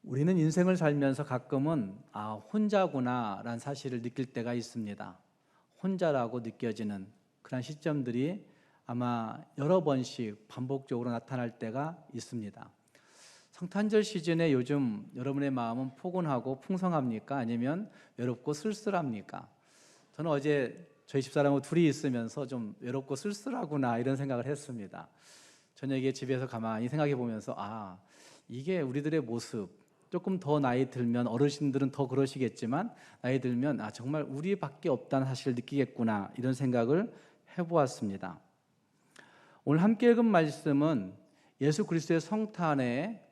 우리는 인생을 살면서 가끔은 혼자구나 라는 사실을 느낄 때가 있습니다. 혼자라고 느껴지는 그런 시점들이 아마 여러 번씩 반복적으로 나타날 때가 있습니다. 성탄절 시즌에 요즘 여러분의 마음은 포근하고 풍성합니까? 아니면 외롭고 쓸쓸합니까? 저는 어제 저희 집사람하고 둘이 있으면서 좀 외롭고 쓸쓸하구나 이런 생각을 했습니다. 저녁에 집에서 가만히 생각해 보면서 이게 우리들의 모습, 조금 더 나이 들면 어르신들은 더 그러시겠지만 나이 들면 정말 우리밖에 없다는 사실을 느끼겠구나 이런 생각을 해보았습니다. 오늘 함께 읽은 말씀은 예수 그리스도의 성탄에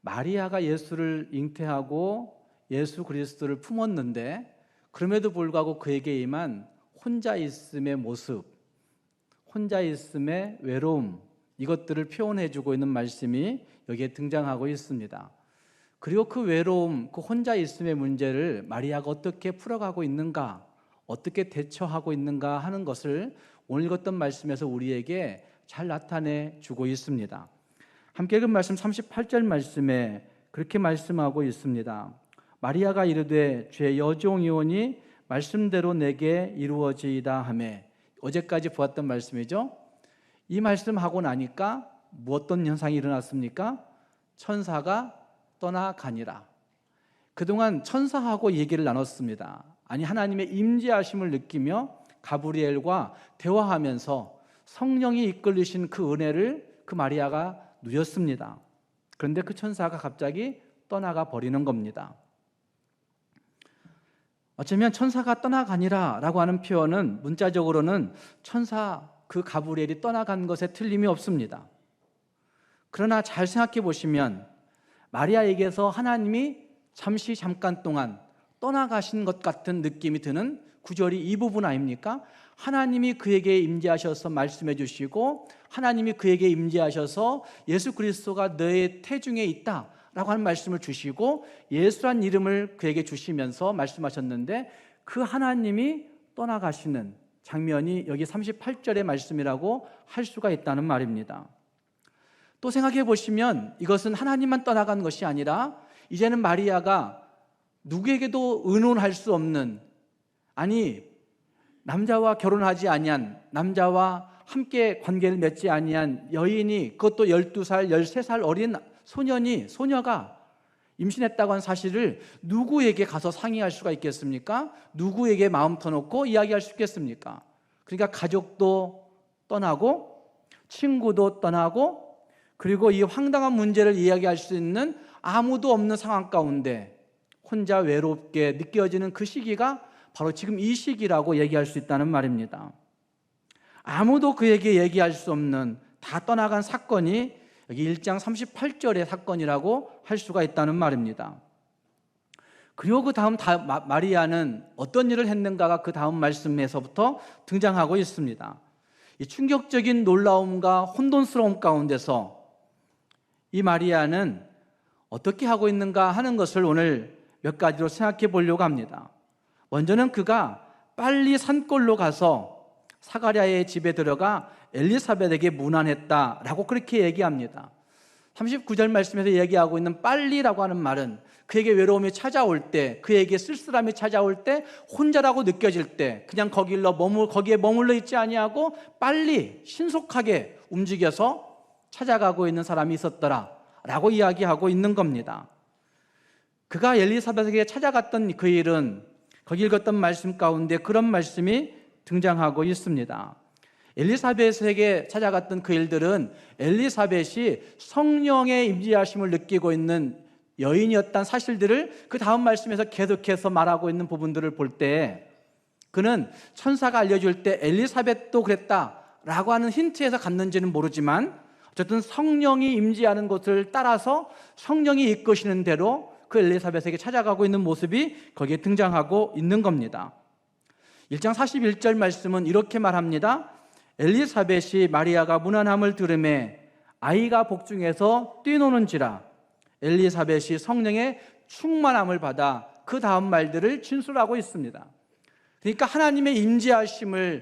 마리아가 예수를 잉태하고 예수 그리스도를 품었는데 그럼에도 불구하고 그에게 임한 혼자 있음의 모습, 혼자 있음의 외로움, 이것들을 표현해주고 있는 말씀이 여기에 등장하고 있습니다. 그리고 그 외로움, 그 혼자 있음의 문제를 마리아가 어떻게 풀어가고 있는가, 어떻게 대처하고 있는가 하는 것을 오늘 읽었던 말씀에서 우리에게 잘 나타내 주고 있습니다. 함께 읽은 말씀 38절 말씀에 그렇게 말씀하고 있습니다. 마리아가 이르되 주의 여종이오니 말씀대로 내게 이루어지이다 하매, 어제까지 보았던 말씀이죠. 이 말씀하고 나니까 어떤 현상이 일어났습니까? 천사가 떠나가니라. 그동안 천사하고 얘기를 나눴습니다. 아니, 하나님의 임재하심을 느끼며 가브리엘과 대화하면서 성령이 이끌리신 그 은혜를 그 마리아가 누렸습니다. 그런데 그 천사가 갑자기 떠나가 버리는 겁니다. 어쩌면 천사가 떠나가니라 라고 하는 표현은 문자적으로는 천사 그 가브리엘이 떠나간 것에 틀림이 없습니다. 그러나 잘 생각해 보시면 마리아에게서 하나님이 잠깐 동안 떠나가신 것 같은 느낌이 드는 구절이 이 부분 아닙니까? 하나님이 그에게 임재하셔서 말씀해 주시고 하나님이 그에게 임재하셔서 예수 그리스도가 너의 태중에 있다 라고 하는 말씀을 주시고 예수란 이름을 그에게 주시면서 말씀하셨는데 그 하나님이 떠나가시는 장면이 여기 38절의 말씀이라고 할 수가 있다는 말입니다. 또 생각해 보시면 이것은 하나님만 떠나간 것이 아니라 이제는 마리아가 누구에게도 의논할 수 없는, 아니 남자와 결혼하지 아니한, 남자와 함께 관계를 맺지 아니한 여인이, 그것도 12살, 13살 어린 소녀가 임신했다고 하는 사실을 누구에게 가서 상의할 수가 있겠습니까? 누구에게 마음 터놓고 이야기할 수 있겠습니까? 그러니까 가족도 떠나고 친구도 떠나고 그리고 이 황당한 문제를 이야기할 수 있는 아무도 없는 상황 가운데 혼자 외롭게 느껴지는 그 시기가 바로 지금 이 시기라고 얘기할 수 있다는 말입니다. 아무도 그에게 얘기할 수 없는 다 떠나간 사건이 여기 1장 38절의 사건이라고 할 수가 있다는 말입니다. 그리고 그 다음 마리아는 어떤 일을 했는가가 그 다음 말씀에서부터 등장하고 있습니다. 이 충격적인 놀라움과 혼돈스러움 가운데서 이 마리아는 어떻게 하고 있는가 하는 것을 오늘 몇 가지로 생각해 보려고 합니다. 먼저는 그가 빨리 산골로 가서 사가랴의 집에 들어가 엘리사벳에게 문안했다라고 그렇게 얘기합니다. 39절 말씀에서 얘기하고 있는 빨리라고 하는 말은 그에게 외로움이 찾아올 때, 그에게 쓸쓸함이 찾아올 때, 혼자라고 느껴질 때 그냥 거기에 머물러 있지 아니하고 빨리 신속하게 움직여서 찾아가고 있는 사람이 있었더라 라고 이야기하고 있는 겁니다. 그가 엘리사벳에게 찾아갔던 그 일은 거기 읽었던 말씀 가운데 그런 말씀이 등장하고 있습니다. 엘리사벳에게 찾아갔던 그 일들은 엘리사벳이 성령의 임재하심을 느끼고 있는 여인이었다는 사실들을 그 다음 말씀에서 계속해서 말하고 있는 부분들을 볼 때 그는 천사가 알려줄 때 엘리사벳도 그랬다라고 하는 힌트에서 갔는지는 모르지만 어쨌든 성령이 임재하는 것을 따라서 성령이 이끄시는 대로 그 엘리사벳에게 찾아가고 있는 모습이 거기에 등장하고 있는 겁니다. 1장 41절 말씀은 이렇게 말합니다. 엘리사벳이 마리아가 문안함을 들으매 아이가 복중에서 뛰노는지라 엘리사벳이 성령의 충만함을 받아 그 다음 말들을 진술하고 있습니다. 그러니까 하나님의 임재하심이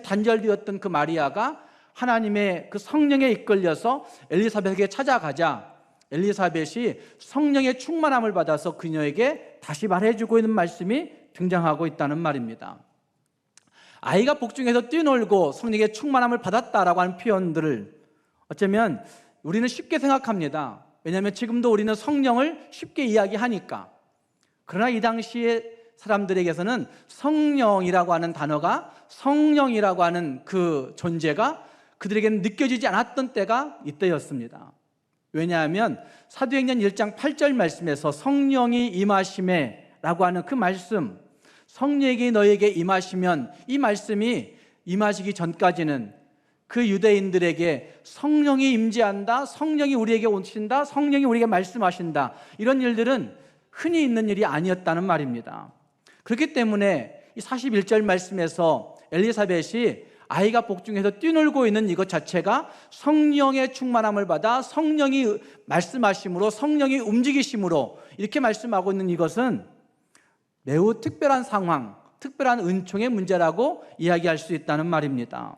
단절되었던 그 마리아가 하나님의 그 성령에 이끌려서 엘리사벳에게 찾아가자 엘리사벳이 성령의 충만함을 받아서 그녀에게 다시 말해주고 있는 말씀이 등장하고 있다는 말입니다. 아이가 복중에서 뛰놀고 성령의 충만함을 받았다라고 하는 표현들을 어쩌면 우리는 쉽게 생각합니다. 왜냐하면 지금도 우리는 성령을 쉽게 이야기하니까. 그러나 이 당시의 사람들에게서는 성령이라고 하는 단어가, 성령이라고 하는 그 존재가 그들에게는 느껴지지 않았던 때가 이때였습니다. 왜냐하면 사도행전 1장 8절 말씀에서 성령이 임하심에 라고 하는 그 말씀, 성령이 너에게 임하시면, 이 말씀이 임하시기 전까지는 그 유대인들에게 성령이 임재한다, 성령이 우리에게 오신다, 성령이 우리에게 말씀하신다, 이런 일들은 흔히 있는 일이 아니었다는 말입니다. 그렇기 때문에 이 41절 말씀에서 엘리사벳이 아이가 복중에서 뛰놀고 있는 이것 자체가 성령의 충만함을 받아 성령이 말씀하심으로, 성령이 움직이심으로 이렇게 말씀하고 있는 이것은 매우 특별한 상황, 특별한 은총의 문제라고 이야기할 수 있다는 말입니다.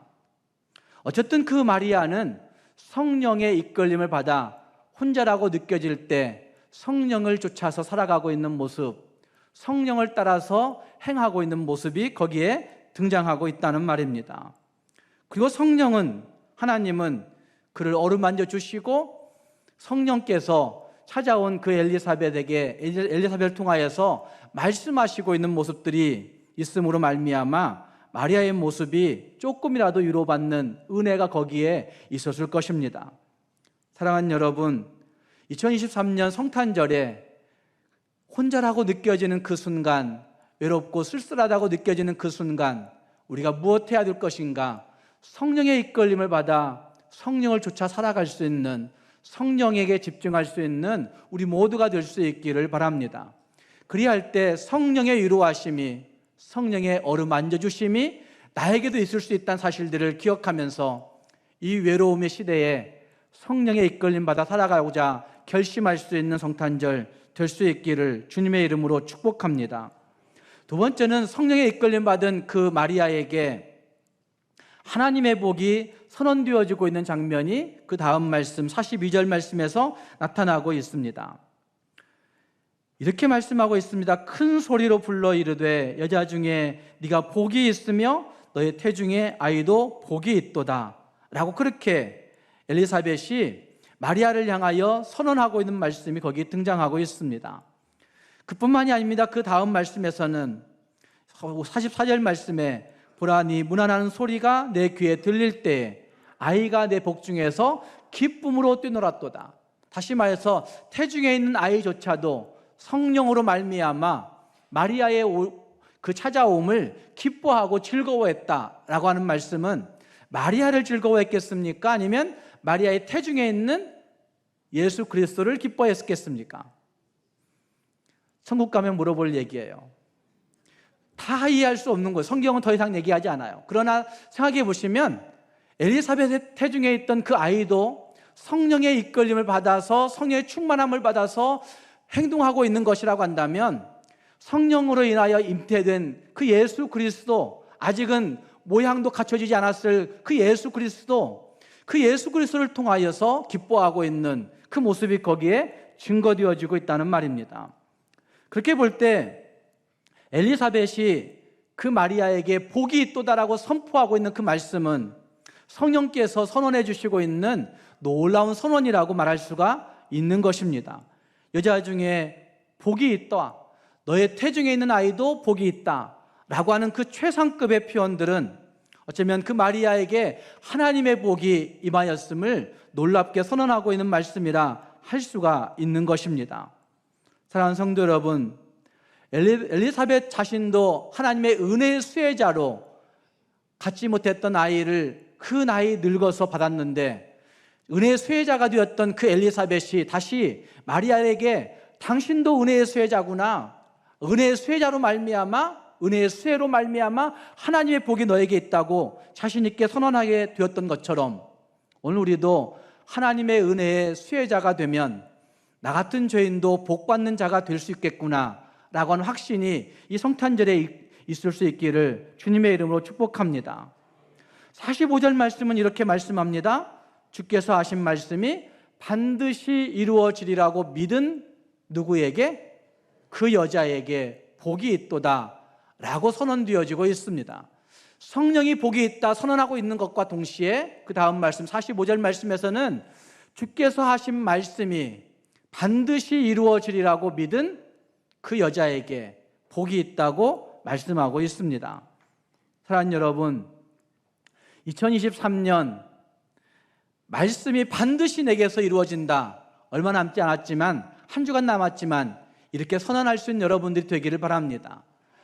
어쨌든 그 마리아는 성령의 이끌림을 받아 혼자라고 느껴질 때 성령을 쫓아서 살아가고 있는 모습, 성령을 따라서 행하고 있는 모습이 거기에 등장하고 있다는 말입니다. 그리고 성령은, 하나님은 그를 어루만져 주시고 성령께서 찾아온 그 엘리사벳을 통하여서 말씀하시고 있는 모습들이 있음으로 말미암아 마리아의 모습이 조금이라도 위로받는 은혜가 거기에 있었을 것입니다. 사랑하는 여러분, 2023년 성탄절에 혼자라고 느껴지는 그 순간, 외롭고 쓸쓸하다고 느껴지는 그 순간 우리가 무엇 해야 될 것인가? 성령의 이끌림을 받아 성령을 쫓아 살아갈 수 있는, 성령에게 집중할 수 있는 우리 모두가 될 수 있기를 바랍니다. 그리할 때 성령의 위로하심이, 성령의 어루만져 주심이 나에게도 있을 수 있다는 사실들을 기억하면서 이 외로움의 시대에 성령의 이끌림 받아 살아가고자 결심할 수 있는 성탄절 될 수 있기를 주님의 이름으로 축복합니다. 두 번째는 성령의 이끌림 받은 그 마리아에게 하나님의 복이 선언되어지고 있는 장면이 그 다음 말씀 42절 말씀에서 나타나고 있습니다. 이렇게 말씀하고 있습니다. 큰 소리로 불러 이르되 여자 중에 네가 복이 있으며 너의 태중에 아이도 복이 있도다 라고 그렇게 엘리사벳이 마리아를 향하여 선언하고 있는 말씀이 거기 등장하고 있습니다. 그뿐만이 아닙니다. 그 다음 말씀에서는 44절 말씀에 보라 네 문안하는 소리가 내 귀에 들릴 때에 아이가 내 복중에서 기쁨으로 뛰놀았도다. 다시 말해서 태중에 있는 아이조차도 성령으로 말미암아 마리아의 그 찾아옴을 기뻐하고 즐거워했다라고 하는 말씀은 마리아를 즐거워했겠습니까? 아니면 마리아의 태중에 있는 예수 그리스도를 기뻐했겠습니까? 천국 가면 물어볼 얘기예요. 다 이해할 수 없는 거예요. 성경은 더 이상 얘기하지 않아요. 그러나 생각해 보시면 엘리사벳의 태중에 있던 그 아이도 성령의 이끌림을 받아서, 성령의 충만함을 받아서 행동하고 있는 것이라고 한다면 성령으로 인하여 잉태된 그 예수 그리스도, 아직은 모양도 갖춰지지 않았을 그 예수 그리스도, 그 예수 그리스도를 통하여서 기뻐하고 있는 그 모습이 거기에 증거되어지고 있다는 말입니다. 그렇게 볼 때 엘리사벳이 그 마리아에게 복이 있도다라고 선포하고 있는 그 말씀은 성령께서 선언해 주시고 있는 놀라운 선언이라고 말할 수가 있는 것입니다. 여자 중에 복이 있다, 너의 태중에 있는 아이도 복이 있다 라고 하는 그 최상급의 표현들은 어쩌면 그 마리아에게 하나님의 복이 임하였음을 놀랍게 선언하고 있는 말씀이라 할 수가 있는 것입니다. 사랑하는 성도 여러분, 엘리사벳 자신도 하나님의 은혜의 수혜자로 갖지 못했던 아이를 그 나이 늙어서 받았는데, 은혜의 수혜자가 되었던 그 엘리사벳이 다시 마리아에게 당신도 은혜의 수혜자구나, 은혜의 수혜자로 말미암아, 은혜의 수혜로 말미암아 하나님의 복이 너에게 있다고 자신 있게 선언하게 되었던 것처럼 오늘 우리도 하나님의 은혜의 수혜자가 되면 나 같은 죄인도 복받는 자가 될 수 있겠구나 라고 하는 확신이 이 성탄절에 있을 수 있기를 주님의 이름으로 축복합니다. 45절 말씀은 이렇게 말씀합니다. 주께서 하신 말씀이 반드시 이루어지리라고 믿은 누구에게? 그 여자에게 복이 있도다 라고 선언되어지고 있습니다. 성령이 복이 있다 선언하고 있는 것과 동시에 그 다음 말씀 45절 말씀에서는 주께서 하신 말씀이 반드시 이루어지리라고 믿은 그 여자에게 복이 있다고 말씀하고 있습니다. 사랑하는 여러분, 2023년 말씀이 반드시 내게서 이루어진다. 얼마 남지 않았지만, 한 주간 남았지만 이렇게 선언할 수 있는 여러분들이 되기를 바랍니다.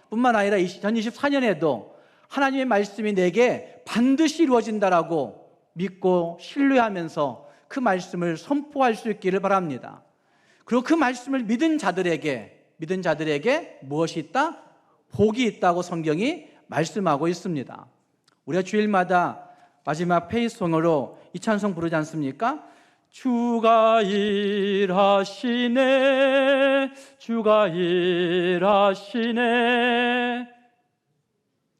뿐만 아니라 2024년에도 하나님의 말씀이 내게 반드시 이루어진다라고 믿고 신뢰하면서 그 말씀을 선포할 수 있기를 바랍니다. 그리고 그 말씀을 믿은 자들에게 무엇이 있다? 복이 있다고 성경이 말씀하고 있습니다. 우리가 주일마다 마지막 페이송으로 이 찬송 부르지 않습니까? 주가 일하시네, 주가 일하시네.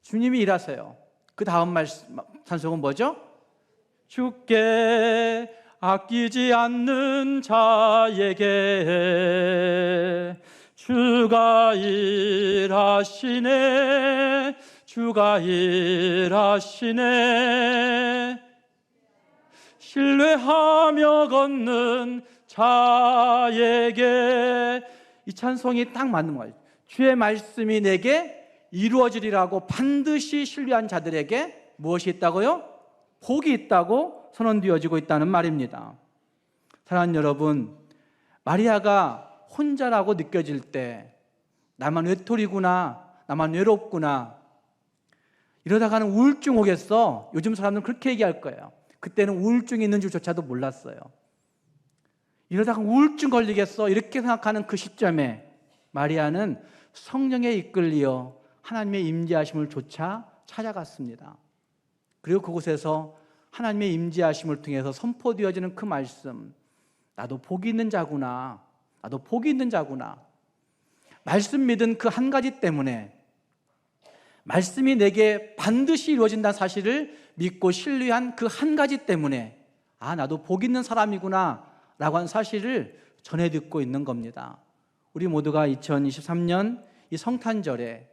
주님이 일하세요. 그 다음 말씀 찬송은 뭐죠? 주께 아끼지 않는 자에게 주가 일하시네, 주가 일하시네. 신뢰하며 걷는 자에게. 이 찬송이 딱 맞는 거예요. 주의 말씀이 내게 이루어지리라고 반드시 신뢰한 자들에게 무엇이 있다고요? 복이 있다고 선언되어지고 있다는 말입니다. 사랑하는 여러분, 마리아가 혼자라고 느껴질 때 나만 외톨이구나, 나만 외롭구나 이러다가는 우울증 오겠어. 요즘 사람들은 그렇게 얘기할 거예요. 그때는 우울증이 있는 줄조차도 몰랐어요. 이러다가 우울증 걸리겠어 이렇게 생각하는 그 시점에 마리아는 성령에 이끌리어 하나님의 임재하심을 조차 찾아갔습니다. 그리고 그곳에서 하나님의 임재하심을 통해서 선포되어지는 그 말씀, 나도 복이 있는 자구나, 나도 복이 있는 자구나. 말씀 믿은 그 한 가지 때문에, 말씀이 내게 반드시 이루어진다는 사실을 믿고 신뢰한 그 한 가지 때문에 나도 복 있는 사람이구나 라고 하는 사실을 전해 듣고 있는 겁니다. 우리 모두가 2023년 이 성탄절에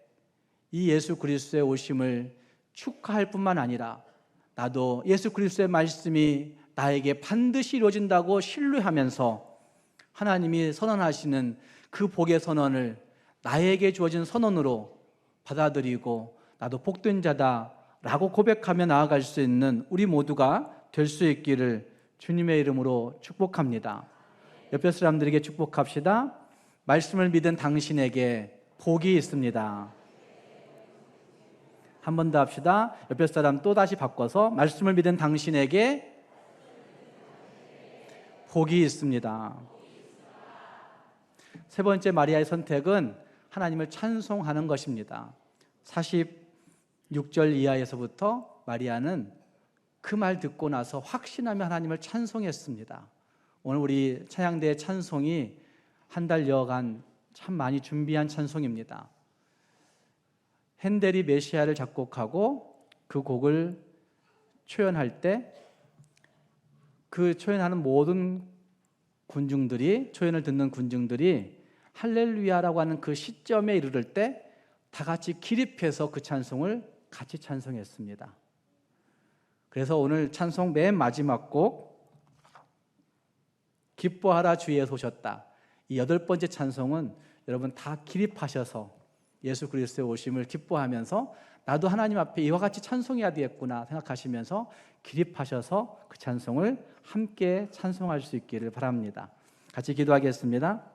이 예수 그리스도의 오심을 축하할 뿐만 아니라 나도 예수 그리스도의 말씀이 나에게 반드시 이루어진다고 신뢰하면서 하나님이 선언하시는 그 복의 선언을 나에게 주어진 선언으로 받아들이고 나도 복된 자다라고 고백하며 나아갈 수 있는 우리 모두가 될 수 있기를 주님의 이름으로 축복합니다. 옆에 사람들에게 축복합시다. 말씀을 믿은 당신에게 복이 있습니다. 한 번 더 합시다. 옆에 사람 또 다시 바꿔서 말씀을 믿은 당신에게 복이 있습니다. 세 번째 마리아의 선택은 하나님을 찬송하는 것입니다. 46절 이하에서부터 마리아는 그 말 듣고 나서 확신하며 하나님을 찬송했습니다. 오늘 우리 찬양대의 찬송이 한 달여간 참 많이 준비한 찬송입니다. 핸델이 메시아를 작곡하고 그 곡을 초연할 때 그 초연하는 모든 군중들이, 초연을 듣는 군중들이 할렐루야라고 하는 그 시점에 이르를 때 다 같이 기립해서 그 찬송을 같이 찬송했습니다. 그래서 오늘 찬송 맨 마지막 곡 기뻐하라 주 예수 오셨다, 이 8번째 찬송은 여러분 다 기립하셔서 예수 그리스도의 오심을 기뻐하면서 나도 하나님 앞에 이와 같이 찬송해야 되겠구나 생각하시면서 기립하셔서 그 찬송을 함께 찬송할 수 있기를 바랍니다. 같이 기도하겠습니다.